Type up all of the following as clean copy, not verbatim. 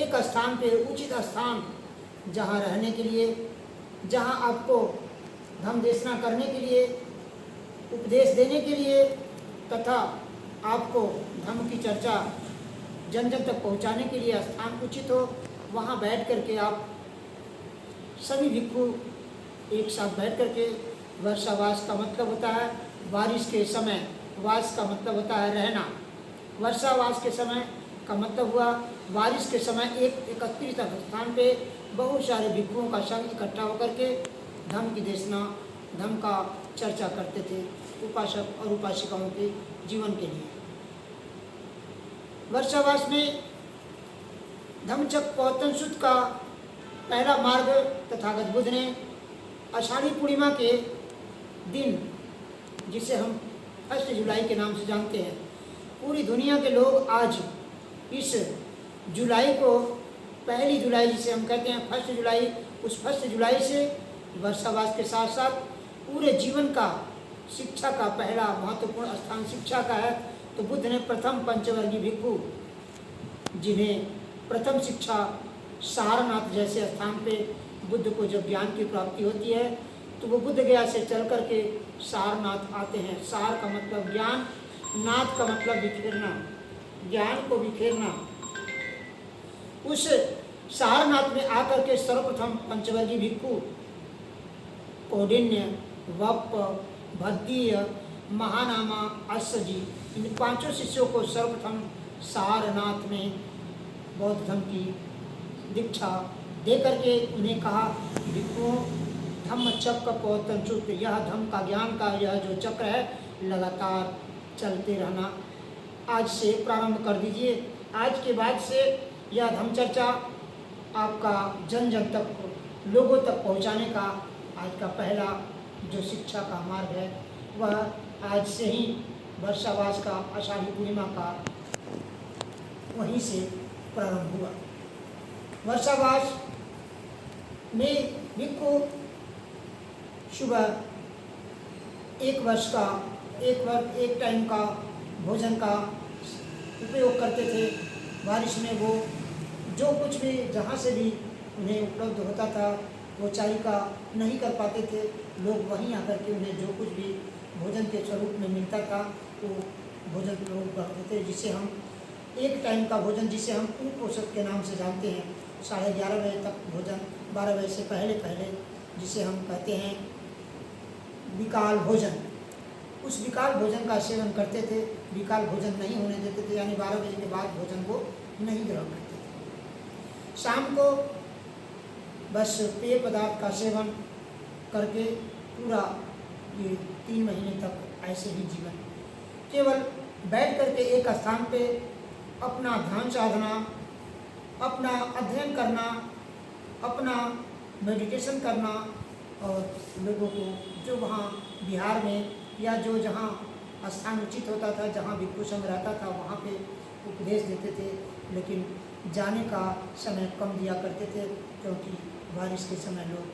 एक स्थान पे उचित स्थान जहाँ रहने के लिए, जहाँ आपको धम्म देशना करने के लिए, उपदेश देने के लिए तथा आपको धम्म की चर्चा जन जन तक पहुँचाने के लिए स्थान उचित हो, वहाँ बैठ करके आप सभी भिक्षु एक साथ बैठ करके, वर्षावास का मतलब होता है बारिश के समय, वास का मतलब होता है रहना। वर्षावास के समय का मतलब हुआ बारिश के समय एक एकत्रित स्थान पे बहुत सारे भिक्षुओं का संग इकट्ठा होकर के धम्म की देशना, धम्म का चर्चा करते थे उपासक और उपासिकाओं के जीवन के लिए। वर्षावास में धम्मचक्र पौतन सुद का पहला मार्ग तथागत बुद्ध ने आषाढ़ी पूर्णिमा के दिन, जिसे हम 1 जुलाई के नाम से जानते हैं, पूरी दुनिया के लोग आज इस जुलाई को, 1 जुलाई जिसे हम कहते हैं 1 जुलाई, उस 1 जुलाई से वर्षावास के साथ साथ पूरे जीवन का शिक्षा का पहला महत्वपूर्ण स्थान शिक्षा का है। तो बुद्ध ने प्रथम पंचवर्गीय भिक्षु, जिन्हें प्रथम शिक्षा सारनाथ जैसे स्थान पे बुद्ध को जब ज्ञान की प्राप्ति होती है तो वो बुद्ध गया से चल करके सारनाथ आते हैं। सार का मतलब ज्ञान, नाथ का मतलब बिखेरना, ज्ञान को बिखेरना। उस सारनाथ में आकर के सर्वप्रथम पंचवर्गीय भिक्षु कौंडिन्य, वप्प, भद्दीय, महानामा, अश्वजी, इन 5 शिष्यों को सर्वप्रथम सारनाथ में बौद्ध धर्म की दीक्षा दे करके उन्हें कहा, भिक्षुओं धम्म चक्र पौतन सूत्र, यह धम्म का ज्ञान का यह जो चक्र है लगातार चलते रहना आज से प्रारंभ कर दीजिए। आज के बाद से यह धम्म चर्चा आपका जन जन तक, लोगों तक पहुंचाने का आज का पहला जो शिक्षा का मार्ग है वह आज से ही वर्षावास का, आषाढ़ी पूर्णिमा का वहीं से प्रारंभ हुआ। वर्षावास में भिक्षु सुबह एक टाइम का भोजन का उपयोग करते थे। बारिश में वो जो कुछ भी जहाँ से भी उन्हें उपलब्ध होता था वो चारिका नहीं कर पाते थे, लोग वहीं आकर के उन्हें जो कुछ भी भोजन के स्वरूप में मिलता था वो भोजन लोग करते थे, जिसे हम एक टाइम का भोजन, जिसे हम कुपोषक के नाम से जानते हैं। 11:30 बजे तक भोजन, 12 बजे से पहले जिसे हम कहते हैं विकाल भोजन, उस विकाल भोजन का सेवन करते थे। विकाल भोजन नहीं होने देते थे, यानी 12 बजे के बाद भोजन को नहीं ग्रहण करते थे। शाम को बस पेय पदार्थ का सेवन करके पूरा ये 3 महीने तक ऐसे ही जीवन, केवल बैठ करके एक स्थान पे अपना ध्यान साधना, अपना अध्ययन करना, अपना मेडिटेशन करना, और लोगों को जो वहाँ बिहार में या जो जहाँ स्थान उचित होता था, जहाँ भिक्षु संघ रहता था, वहाँ पे उपदेश देते थे। लेकिन जाने का समय कम दिया करते थे, क्योंकि बारिश के समय लोग,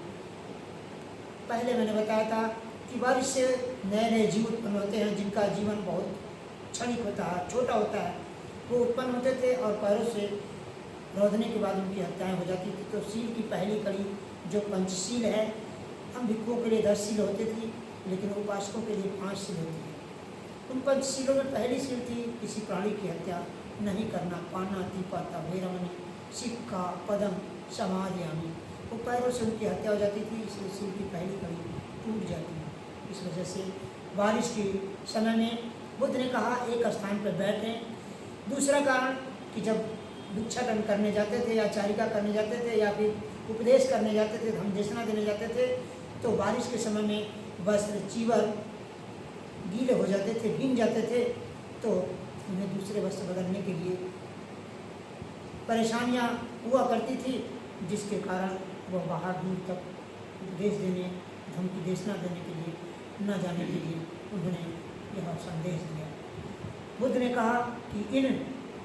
पहले मैंने बताया था कि बारिश से नए नए जीव उत्पन्न होते हैं, जिनका जीवन बहुत क्षणिक होता है, छोटा होता है, वो उत्पन्न होते थे और पैरों से रौंदने के बाद उनकी हत्याएं हो जाती थी। तो सील की पहली कड़ी जो पंचशील है, हम भिक्षुओं के लिए 10 सील होती थी, लेकिन उपासकों के लिए 5 सील होती है। उन पंचशीलों में पहली सील थी किसी प्राणी की हत्या नहीं करना, पाना तीपाता वैरमणि सिक्का पदम समाधियामी। वो पैरों से उनकी हत्या हो जाती थी, इसलिए सील की पहली कड़ी टूट जाती है। इस वजह से बारिश के समय में बुद्ध ने कहा एक स्थान पर बैठें। दूसरा कारण कि जब भिक्षाटन करने जाते थे या चारिका करने जाते थे या फिर उपदेश करने जाते थे, धम्म देशना देने जाते थे, तो बारिश के समय में वस्त्र चीवर गीले हो जाते थे, भीग जाते थे, तो उन्हें दूसरे वस्त्र बदलने के लिए परेशानियां हुआ करती थी, जिसके कारण वह बाहर दूर तक उपदेश देने, धम्म की देशना देने के लिए न जाने के लिए उन्होंने यह संदेश दिया। बुद्ध ने कहा कि इन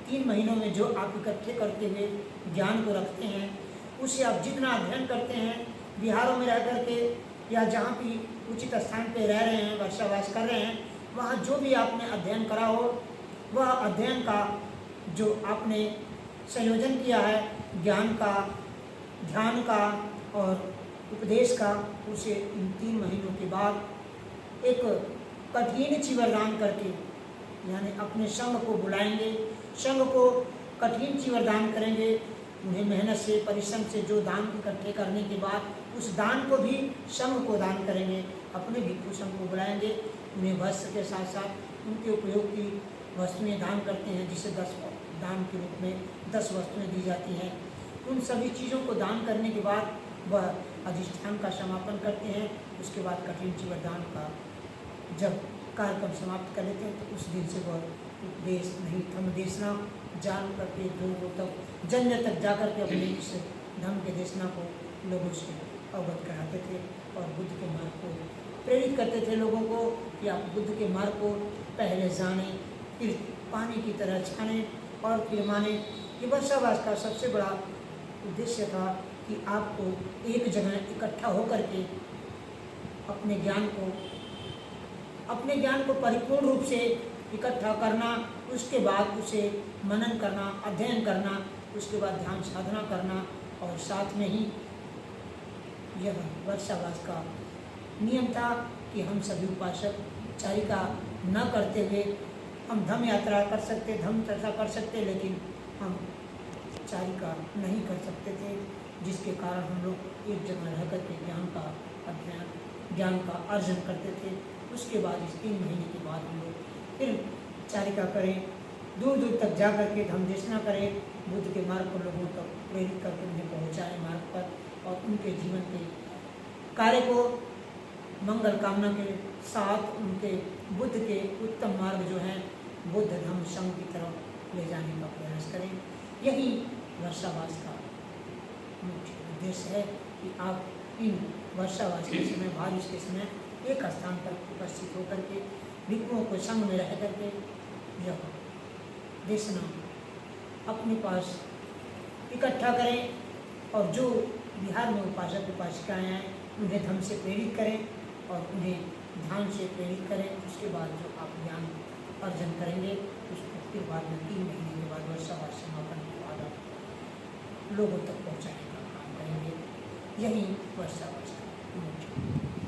3 महीनों में जो आप इकट्ठे करते हुए ज्ञान को रखते हैं, उसे आप जितना अध्ययन करते हैं, बिहारों में रह करके या जहाँ भी उचित स्थान पे रह रहे हैं, वर्षावास कर रहे हैं, वहाँ जो भी आपने अध्ययन करा हो, वह अध्ययन का जो आपने संयोजन किया है ज्ञान का, ध्यान का और उपदेश का, उसे इन 3 महीनों के बाद एक कठिन चीवरदान करके, यानी अपने संघ को बुलाएंगे, संघ को कठिन चीवरदान करेंगे। उन्हें मेहनत से, परिश्रम से जो दान इकट्ठे करने के बाद उस दान को भी संघ को दान करेंगे। अपने भिक्षु संघ को बुलाएंगे, उन्हें वस्त्र के साथ साथ उनके उपयोग की वस्तुएं दान करते हैं, जिसे 10 दान के रूप में 10 वस्तुएं दी जाती हैं। उन सभी चीज़ों को दान करने के बाद वह अधिष्ठान का समापन करते हैं। उसके बाद कठिन चीवरदान का जब कार्यक्रम समाप्त कर लेते हैं तो उस दिन से वह उपदेश नहीं, धम्म देशना जान करके लोगों तक, जन्य तक जाकर के अपने इस धम्म के देशना को लोगों से अवगत कराते थे और बुद्ध के मार्ग को प्रेरित करते थे लोगों को कि आप बुद्ध के मार्ग को पहले जानें, फिर पानी की तरह छाने और फिर माने। ये वर्षावास का सबसे बड़ा उद्देश्य था कि आपको एक जगह इकट्ठा होकर के अपने ज्ञान को परिपूर्ण रूप से इकट्ठा करना, उसके बाद उसे मनन करना, अध्ययन करना, उसके बाद ध्यान साधना करना और साथ में ही यह वर्षावास का नियम था कि हम सभी उपासक चारिका न करते हुए हम धम्म यात्रा कर सकते, धम्म चर्चा कर सकते, लेकिन हम चारिका नहीं कर सकते थे, जिसके कारण हम लोग एक जगह रह कर के ज्ञान का अध्ययन, ज्ञान का अर्जन करते थे। उसके बाद इस 3 महीने के बाद हम लोग फिर चारिका करें, दूर दूर तक जा कर के धम्म देशना करें, बुद्ध के मार्ग को लोगों तक प्रेरित करके उन्हें पहुँचाएँ मार्ग पर और उनके जीवन के कार्य को मंगल कामना के साथ उनके बुद्ध के उत्तम मार्ग जो हैं बुद्ध धम्म संघ की तरफ ले जाने का प्रयास करें। यही वर्षावास का मुख्य उद्देश्य है कि आप इन वर्षावास के समय, बारिश के समय एक स्थान पर उपस्थित होकर के भिक्षुओं को संग में रह करके यह देशना अपने पास इकट्ठा करें और जो बिहार में उपासक उपासिकाएँ हैं उन्हें धम्म से प्रेरित करें और उन्हें ध्यान से प्रेरित करें। उसके बाद जो आप ज्ञान अर्जन करेंगे उसको फिर बाद में 3 महीने के बाद वर्षावास समापन के बाद आप लोगों तक पहुँचाने का काम करेंगे। यही वर्षावास का मुख्य